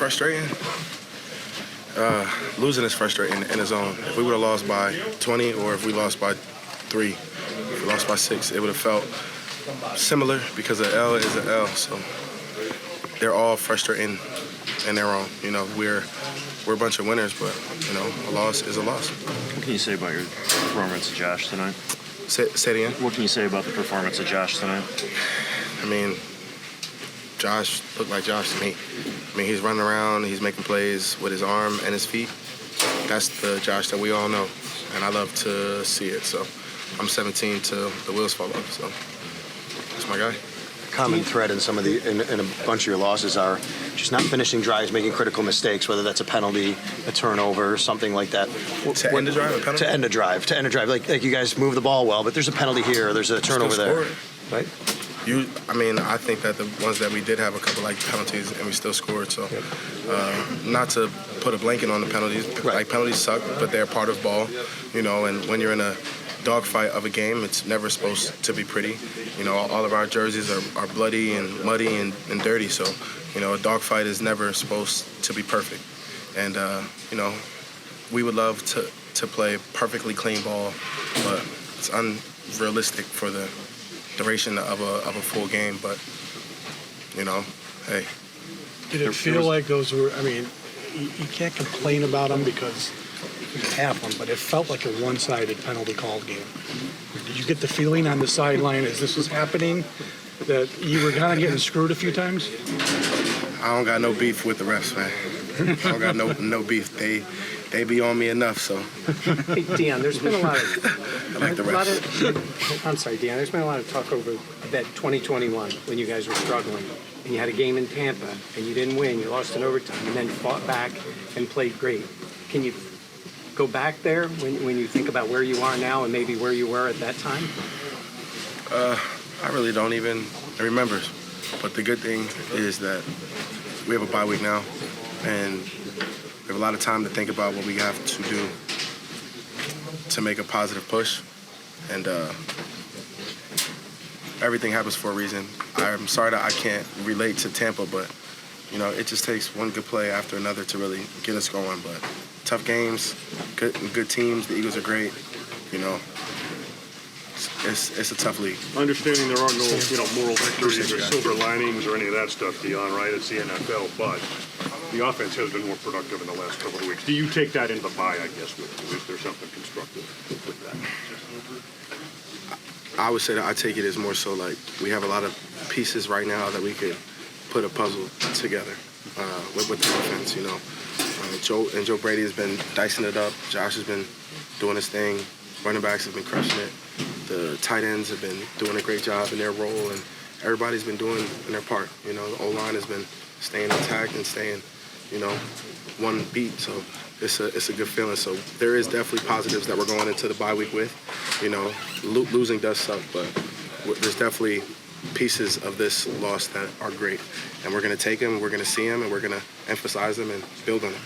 Frustrating? Losing is frustrating in its own. If we would have lost by 20 or if we lost by 3, if we lost by 6, it would have felt similar because an L is an L. So they're all frustrating in their own. You know, we're a bunch of winners, but, you know, a loss is a loss. What can you say about your performance of Josh tonight? Say it again? What can you say about the performance of Josh tonight? I mean, Josh looked like Josh to me. I mean, he's running around, he's making plays with his arm and his feet. That's the Josh that we all know, and I love to see it. So I'm 17 till the wheels fall off, so that's my guy. Common thread in some of in a bunch of your losses are just not finishing drives, making critical mistakes, whether that's a penalty, a turnover, something like that. To end a drive, a penalty? To end a drive. Like you guys move the ball well, but there's a penalty here, or there's a turnover there. Right? I think that the ones that we did have a couple like penalties and we still scored. So, not to put a blanket on the penalties. Right. Like penalties suck, but they're part of ball, you know. And when you're in a dogfight of a game, it's never supposed to be pretty. You know, all of our jerseys are bloody and muddy and dirty. So, you know, a dogfight is never supposed to be perfect. And you know, we would love to play perfectly clean ball, but it's unrealistic for the duration of a full game. But you know, hey. Did it feel like those were? I mean, you can't complain about them because you have them, but it felt like a one-sided penalty called game. Did you get the feeling on the sideline as this was happening that you were kind of getting screwed a few times? I don't got no beef with the refs, man. I don't got no beef. They be on me enough, so. Hey, Dion, there's been a lot of... I like the refs. I'm sorry, Dion. There's been a lot of talk over that 2021 when you guys were struggling. And you had a game in Tampa, and you didn't win. You lost in overtime, and then fought back and played great. Can you go back there when you think about where you are now and maybe where you were at that time? I really don't even remember. But the good thing is that we have a bye week now, and we have a lot of time to think about what we have to do to make a positive push. And everything happens for a reason. I'm sorry that I can't relate to Tampa, but, you know, it just takes one good play after another to really get us going. But tough games, good teams. The Eagles are great, you know. It's a tough league. Understanding there are no, moral victories or silver linings or any of that stuff, Dion, right? It's the NFL, but the offense has been more productive in the last couple of weeks. Do you take that into the bye, I guess, with you? Is there something constructive with that? I would say that I take it as more so like we have a lot of pieces right now that we could put a puzzle together with the offense, you know. Joe Brady has been dicing it up. Josh has been doing his thing. Running backs have been crushing it. The tight ends have been doing a great job in their role, and everybody's been doing their part. You know, the O-line has been staying intact and staying, you know, one beat. So it's a good feeling. So there is definitely positives that we're going into the bye week with. You know, losing does suck, but there's definitely pieces of this loss that are great. And we're going to take them, we're going to see them, and we're going to emphasize them and build on them.